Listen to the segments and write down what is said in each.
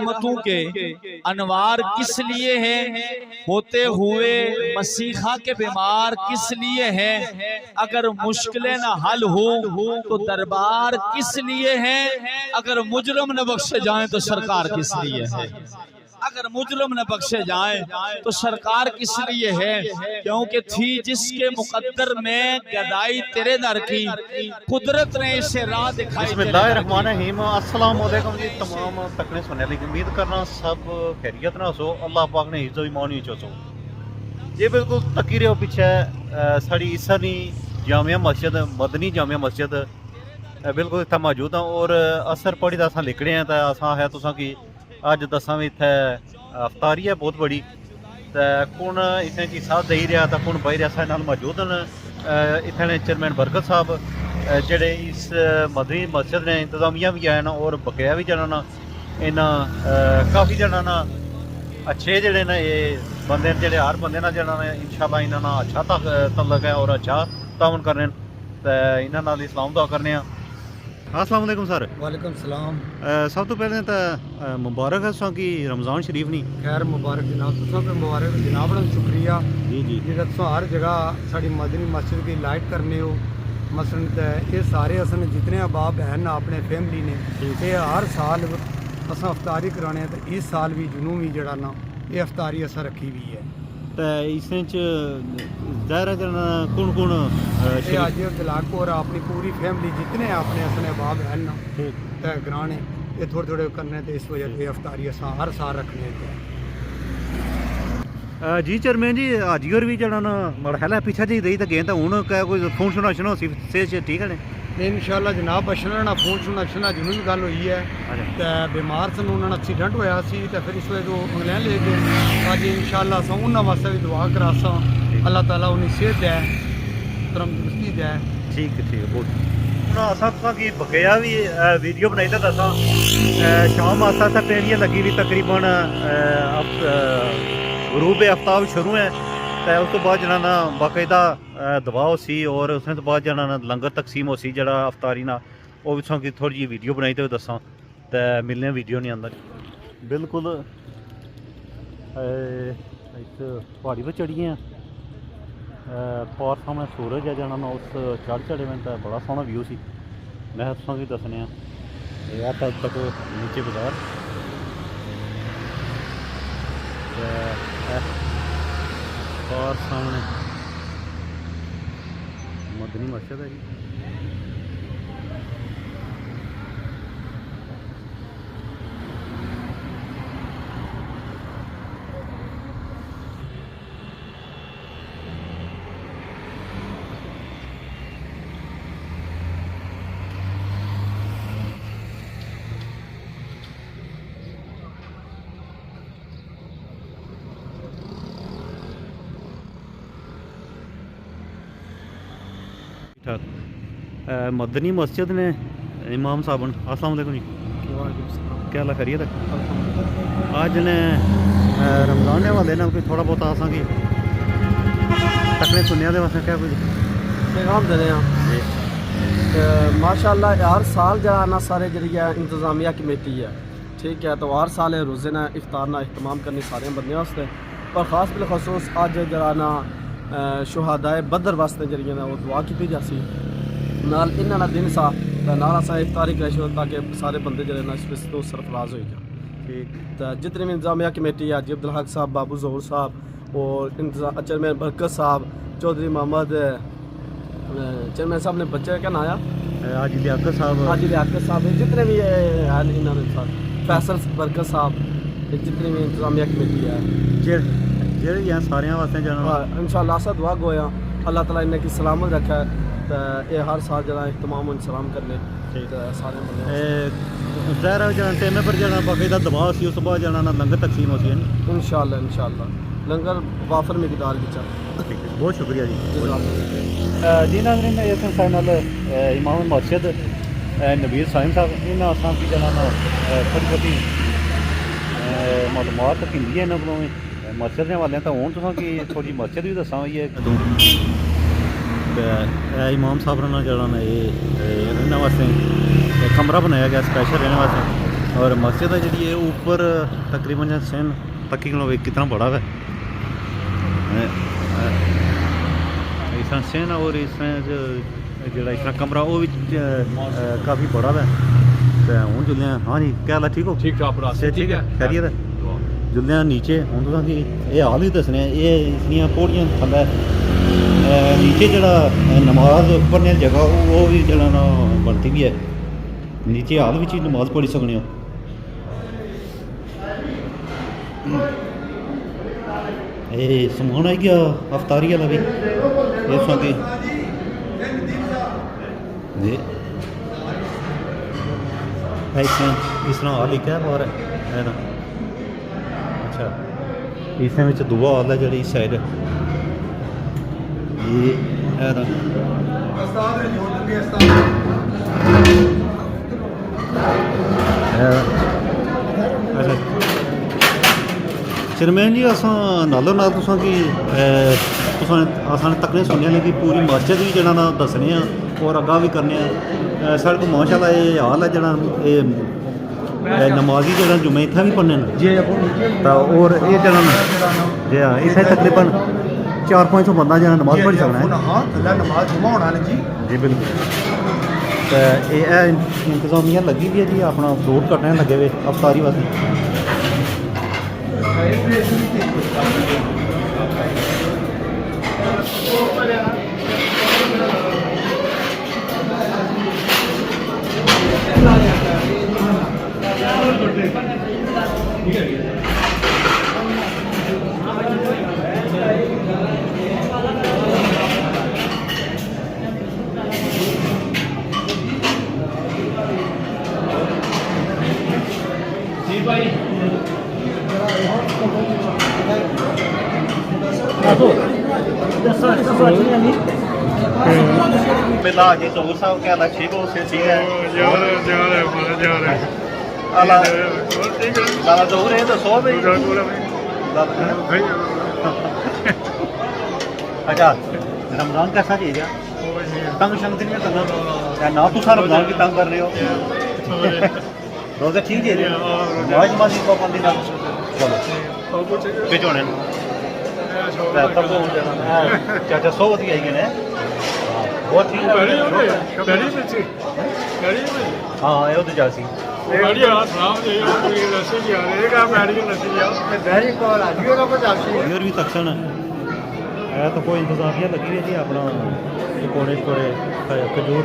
रहमतों के अनवार किस लिए हैं, होते हुए मसीहा के बीमार किस लिए हैं, अगर मुश्किलें न हल हो तो दरबार किस लिए है, अगर मुजरम न बख्शे जाएं तो सरकार किस लिए है, अगर मुजरम न बख्शे जाएं तो सरकार किस लिए है, क्योंकि थी जिसके मुकद्दर में गदाई तेरे दर की, कुदरत ने इसे राह दिखाई। बिस्मिल्लाहिर्रहमानिर्रहीम, अस्सलाम वालेकुम जी तमाम तकने सुनने लगी। उम्मीद करना सब खैरियत ना हो, अल्लाह पाक ने इज्जत ईमान विच हो। ये बिल्कुल तकी रहो पीछे साड़ी इसनी जामिया मस्जिद, मदनी जामिया मस्जिद बिल्कुल इतना मौजूद हाँ। और असर पढ़ी तो अस लिखने हैं तो असा है तुसा कि अज दसा भी इतने अफतारी है बहुत बड़ी, तो कौन इतने की साथ दे रहा तो कौन बही रहा साढ़े नाल मौजूद हैं। इतने चेयरमैन बरकत साहब जेडे इस मदनी मस्जिद ने इंतजामिया भी आए ना और बकाया भी जना ना इन्होंने काफ़ी जना ना अच्छे जड़े ने ये बंदे जेडे हर बंदे ना जना इंशाल्लाह इन्होंने अच्छा तल्लक है और अच्छा तावन करने, तो इन्होंने इस्लाम दुआ करने। अस्सलाम वालेकुम सर। वालेकुम सलाम। सब तो पहले तो मुबारक है तुसा कि रमज़ान शरीफ नहीं खैर मुबारक जनाब, तुसा भी मुबारक जनाब, बड़ा शुक्रिया जी जी जेह्ड़ा तुसा हर जगह साड़ी मदनी मस्जिद की लाइट करने हो। मसलन ते ये सारे असन जितने अहबाब बहन अपने फैमिली ने ये हर साल अस अफ्तारी कराने, तो इस साल भी जुनून भी जड़ा ना ये अफ्तारी अस रखी हुई है। तो इसमें ज़ाहिर जना कौन कौन ये अज दिलाक और अपनी पूरी फैमिली जितने अपने असने अहबाब बहन ना ते ग्राने ये थोड़े थोड़े करने, तो इस वजह से अफ्तारी अस हर साल रखने। जी चेयरमैन जी अज और भी जना ना मरहला पीछे जी दई तो गए तो हूँ क्या कोई फोन सुना सुना सेहत ठीक है इंशाल्लाह जनाब बचना ना फोन सुनना सुना जुनून गल हुई है। तो बीमार सन उन्होंने एक्सीडेंट होया सी, तो फिर इस वजह तो इंग्लैंड ले गए। अज इंशाल्लाह अस उन्होंने वास्ते भी दुआ करासा, अल्लाह ताला उन्हें सेहत दे तंदुरुस्ती दे। ठीक है ठीक है बहुत हूँ असा कि बकाया भी वीडियो बनाई तो दसा शाम आस्ता आस्ता पेड़ियाँ लगी हुई तकरीबन गरूब आफ्ताब शुरू है, तो उस तो बाद जना ना बाकायदा दवा सी और उसने तो बाद जना ना लंगर तकसीम हो सी जरा अफ्तारी ना वो भी तुसें थोड़ी जी वीडियो बनाई तो दसा, तो मिलने वीडियो नहीं अंदर बिल्कुल इस पहाड़ी पर चढ़िए हैं। पार सामने सूरज है जना ना उस चढ़ चढ़े में तो बड़ा सोहना व्यू सी। मैं तुसें भी दसने तक नीचे बाजार और सामने मदनी मस्जिद है जी। ठीक मदनी मस्जिद ने इमाम साहब अस्सलाम वालेकुम जी, क्या हाल खैरियत है। आज ने रमज़ान के वाले कोई थोड़ा बहुत आसा कि तकने सुनने वास्ते क्या कुछ पैगाम दे रहे हैं। माशाअल्लाह हर साल जरा ना सारे जरिए इंतजामिया कमेटी है, ठीक है, तो हर साल रोज़े ना इफ्तार ना इहतमाम करने सारे बंदे वास्ते, पर ख़ास बिलखसूस अज जरा ना शुहादाए बदर वास्ते जरिए ना वो दुआ की जासी नाल इन्ना दिन सा नाल असा इफ्तारी कराई ताकि सारे बंदे जरे ना इस तो सरफराज हो जाए। ठीक, तो जितने भी इंतजामिया कमेटी है जी अब्दुल हक साहब, बाबू जहूर साहब और चेयरमैन बरकत साहब, चौधरी मोहम्मद चेयरमैन साहब ने बच्चे क्या नाया हाजी लियाकत साहब, जितने भी हैं इन्होंने फैसल बरकत साहब, जितनी भी इंतजामिया कमेटी है जेह्ड़े यहाँ सारे वास्ते जाना इंशाअल्लाह अस दुआ गोया अल्लाह ताला इन्हें की सलामत रखा है, तो ये हर साल जना इहतमाम सलाम करने सारे बंदे ज़ाहिर जना टाइम पर जाना बाकायदा दवा सी उस बाद जाना ना लंगर तकसीम होती है इंशाअल्लाह लंगर वाफर मिकदार बिचा। बहुत शुक्रिया जी। जी नाज़रीन इस नाल इमाम मस्जिद नबीर साहिब साहब इन्हें असा की जना ना थोड़ी बहुती मालूमात कीती है इन्होंने को मस्जिद ने वाले तो हूँ तुसें कि थोड़ी मस्जिद भी दसा ये इमाम साहब ने जरा ना ये इन्होंने वास्ते कमरा बनाया गया स्पैशल रहने वास्ते, और मस्जिद है जी ऊपर तकरीबन सेन तकी कितना बड़ा है इस तरह सेन और इस तरह जो इस तरह कमरा वो भी काफ़ी बड़ा है तो हूँ जुल्ले हाँ जी क्या हाल है ठीक हो ठीक ठाक से ठीक है खैरियत है जुल्ले नीचे हूँ तुम कि ये हाल ही दसने ये इसलिए पौड़ियां थल्लै नीचे जरा नमाज पढ़ने जगह वो भी जरा ना बनती भी है नीचे हाल भी नमाज पढ़ी सकने हो ये समान आई गया अफतारी वाला भी इस जी इस तरह हाल लिखा है बाहर है ना अच्छा इस दुआ हाल है जी इस साइड ये है ना अच्छा चेयरमैन जी अस नालों नाल तुसां कि असां तकने सुनिया कि पूरी मस्जिद भी जरा ना दसने और अग्गा भी करने साढ़े को माशाल्लाह ये हाल है जरा ये नमाजी जरा जुम्मे इत्थै भी पढ़ने तो और ये जरा जी हाँ इत्थै तकरीबन 400-500 बंदा जरा नमाज पढ़ी सकना है जी बिल्कुल तो ये इंतजामिया लगी भी है जी अपना फ्रूट कट्टने लगे हुए अफतारी वास्ते जी भाई मिला जी जोर साहब क्या अलग ठीक हो से ठीक है ज़्यादा जोर है तो 100 में अच्छा रमज़ान कैसा चीज़ है तंग शंग दिन में करना ना तो सारा रमज़ान की तंग कर रहे हो रोज़ा ठीक है नमाज माजी पाबंदी ना चलो भिजोने चाचा 100 वधी आई गए बहुत ठीक हाँ ये तो जासी भी तकसन है तो कोई इंतजामिया लगी है जी अपना पकौड़े शकौड़े खजूर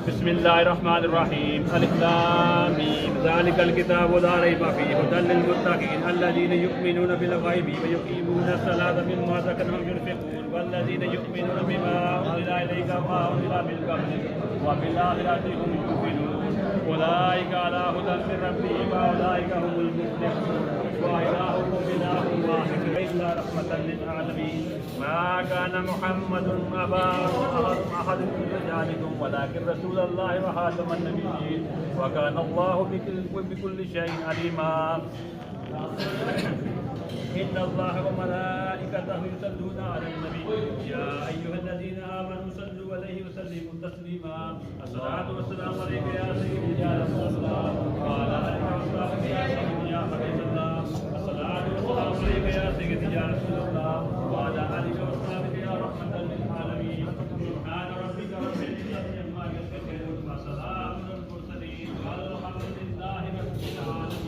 बिस्मिल्लाहिर्रहमानिर्रहीम अलिफ लाम मीम ज़ालिकल किताबु ला रैब फीहि हुदल लिल्मुत्तक़ीन अल्लज़ीना युमिनूना बिल गैबि व युक़ीमूना अस्सलाता मिम्मा रज़क़नाहुम युनफ़िक़ून वल्लज़ीना युमिनूना बिमा उन्ज़िला इलैका व मा उन्ज़िला मिन क़ब्लिक व बिल आखिरति हुम युक़िनून उलाइका अला हुदन मिन रब्बिहिम व उलाइका हुमुल मुफ़्लिहून व इलाहुकुम इलाहुन वाहिद इल्ला रहमतन लिल आलमीन मा काना मुहम्मदुन अबा अहद मिन रिजालिकुम वलाकिन रसूलल्लाहि व खातमन नबिय्यीन व काना अल्लाहु बिकुल्लि शैइन अलीमा إن الله وملائكته يصلون على النبي يا أيها الذين آمنوا صلوا عليه وسلموا تسليما الصلاة والسلام عليك يا سيدي يا رسول الله وعلى آلك وصحبه يا سيدي يا حبيب الله الصلاة والسلام عليك يا سيدي يا رسول الله وعلى آلك وصحبه يا رحمة للعالمين سبحان ربك رب العزة عما يصفون وسلام على المرسلين والحمد لله رب العالمين.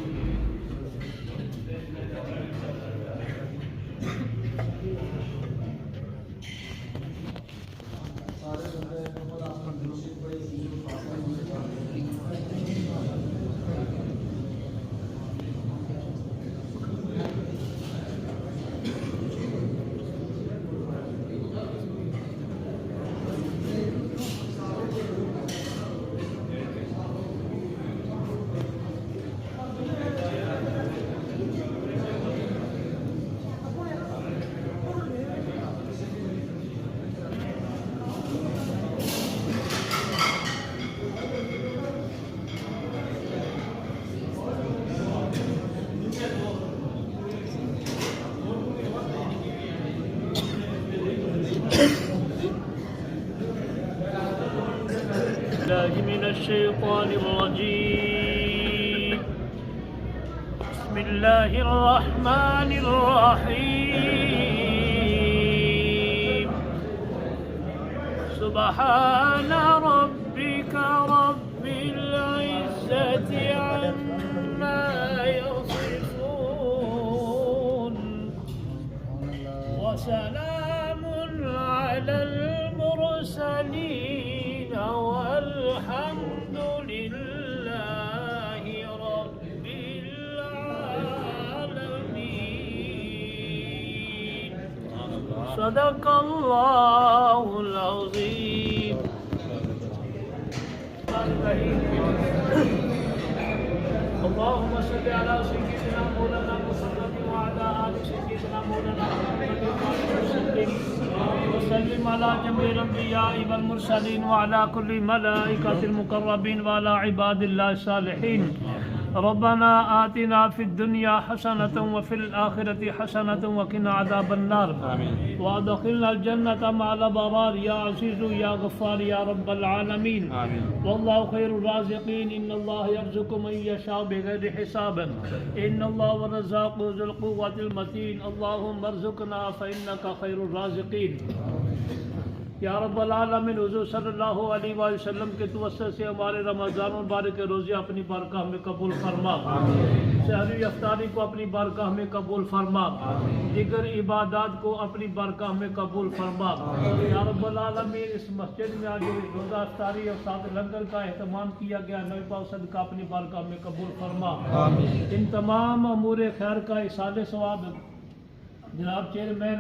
الشيطان الرجيم بسم الله الرحمن الرحيم سبحان ربك رب العزة عما يصفون وسلام على المرسلين والحمد لله رب العالمين صدق الله العظيم. اللهم صل على سيدنا مولانا محمد وعلى آل سيدنا مولانا محمد وسلم على جميع الأنبياء والمرسلين وعلى كل ملائكة المقربين وعلى عباد الله الصالحين. ربنا آتنا في الدنيا حسنة وفي الآخرة حسنة وقنا عذاب النار وأدخلنا الجنة مع الأبرار يا عزيز يا غفار يا رب العالمين. والله خير الرازقين إن الله يرزق من يشاء بغير حساب إن الله الرزاق ذو القوة المتين. اللهم ارزقنا فإنك خير الرازقين या रब्बल आलमीन। हुज़ूर सल्लल्लाहु अलैहि वसल्लम के तवस्सुल से हमारे रमज़ान मुबारक के रोज़े अपनी बारगाह में कबूल फरमा, सहरी अफ्तारी को अपनी बारगाह में कबूल फरमा, दिगर इबादत को अपनी बारगाह में कबूल फरमा। या रब्बल आलमीन इस मस्जिद में आज रोज़ा अफ्तारी और साथ लंगर का एहतमाम किया गया, नबी पाक सदका अपनी बारगाह में कबूल फरमा। इन तमाम अमूर खैर का इसाले सवाब जनाब चेयरमैन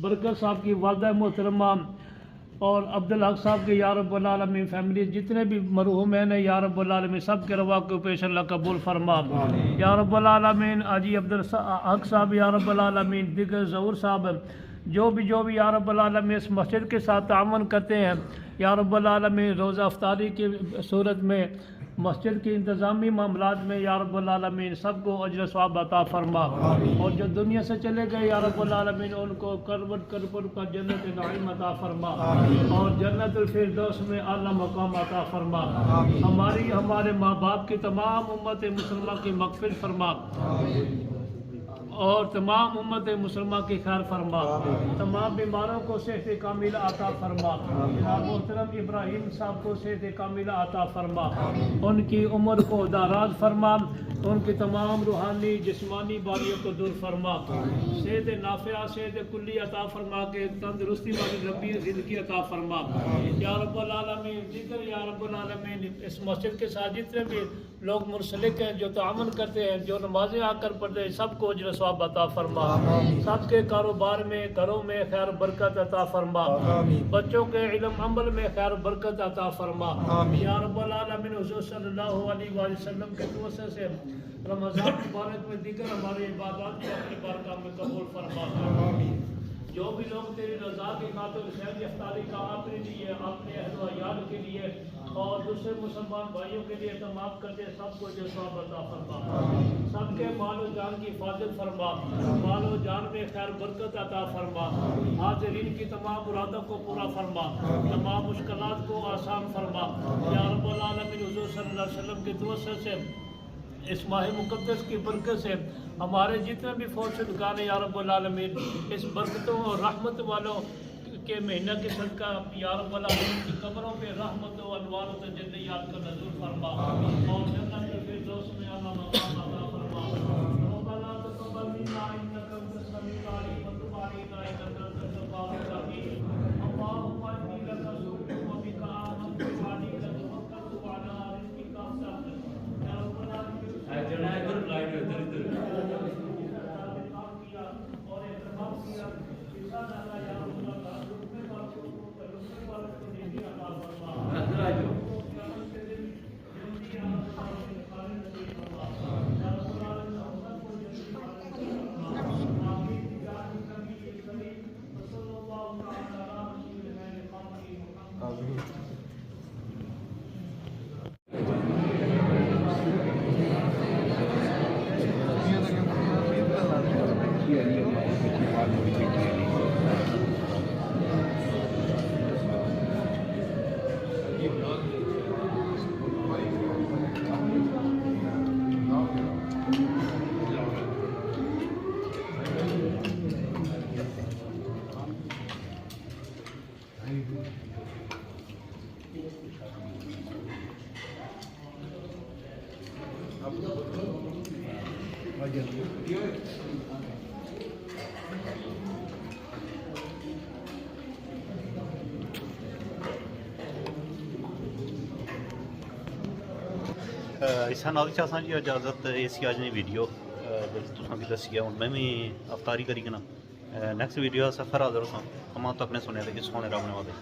बरकत साहब की वालदा मोहतरमा और अब्दुल हक साहब के या रब्बुल आलमीन फैमिली जितने भी मरहूम हैं या रब्बुल आलमीन सब के रवा को पेश अल्लाह कबूल फरमा। या रब्बुल आलमीन आजी अब्दुल हक साहब या रब्बुल आलमीन दिगर ज़हूर साहब जो भी या रब्बुल आलमीन इस मस्जिद के साथ ताअवुन करते हैं या रब्बुल आलमीन रोज़ा अफ्तारी की सूरत में मस्जिद के इंतज़ामी मामलात में या रब्बुल आलमीन सबको अजर सवाब अता फरमा और जो दुनिया से चले गए या रब्बुल आलमीन उनको करबत करबत का जन्नत नईम अता फरमा और जन्नतुल फिरदौस में आला मकाम अता फरमा। हमारे माँ बाप की तमाम उम्मत मुसलमा की मग़फ़िरत फरमा और तमाम उम्मत मुसलमान की खैर फरमा, तमाम बीमारों को सेहत कामिला अता फरमा। जनाब मोहतरम इब्राहिम साहब को सेहत कामिला अता फरमा, उनकी उम्र को दाराज फरमा, उनकी तमाम रूहानी जिस्मानी बारियों को दूर फरमा, सेहत नाफिया सेहत कुल्ली अता फरमा के तंदरुस्ती वाली लंबी ज़िंदगी अता फरमा। या रब्बुल आलमीन जिक्र या रब्बुल आलमीन इस मस्जिद के साथ जितने भी लोग मुरसलिक हैं जो ताअवुन करते हैं जो नमाजें आकर पढ़ते हैं सबको अजर सवाब अता फरमा, सबके कारोबार में घरों में खैर बरकत अता फरमा, बच्चों के इल्म अमल में खैर बरकत अता फरमा। या रब्बुल आलमीन हुज़ूर सल्लल्लाहु अलैहि वसल्लम के तवस्सुल से रमज़ान मुबारक में दीगर हमारे इबादत को अपनी बारगाह में कबूल फरमा। जो भी लोग तेरी रज़ा की खातिर शहर इफ्तारी का अपने लिए अपने अहल व यार के लिए और दूसरे मुसलमान भाइयों के लिए तमाम करते सबको जो सवाब अता फरमा, सबके माल व जान की हिफाजत फरमा, माल व जान में खैर बरकत अता फरमा, हाज़रीन की तमाम मुरादों को पूरा फरमा, तमाम मुश्किलात को आसान फरमा। या रब्बुल आलमीन हुज़ूर सल्लल्लाहु अलैहि वसल्लम के तवस्सुल से इस माह मुक़द्दस की बरकत से हमारे जितने भी फौजदार या रब्बुल आलमीन इस बरकतों और रहमत वालों के महीना के सदका या रब्बुल आलमीन की कब्रों पे रहमत व अनवार व तजल्लियात का नज़ुल फरमा और जन्नत के फिरदौस में आला मकाम अता फरमा। रब्बना तक़ब्बल मिन्ना इन्नका अंतस समीउल अलीम व तुब अलैना इन्नका अंतत तव्वाबुर रहीम। अल्लाहुम्मा इन्नी लका शुक्रुका व बिका आमनतु व अलैका तवक्कलतु व अला रिज़्क़िका अफ़्तरतु। या रब्बल आलमीन और एहतराम किया इंशाअल्लाह या रब्बल इसा नाल चाहता जी इजाजत इसी अज दी वीडियो तुसां की दसी है हुण मैं भी अफतारी करी कना नेक्स्ट वीडियो सफर हाजिर होसां तमाम तो अपने सुने सोने रब ने वादे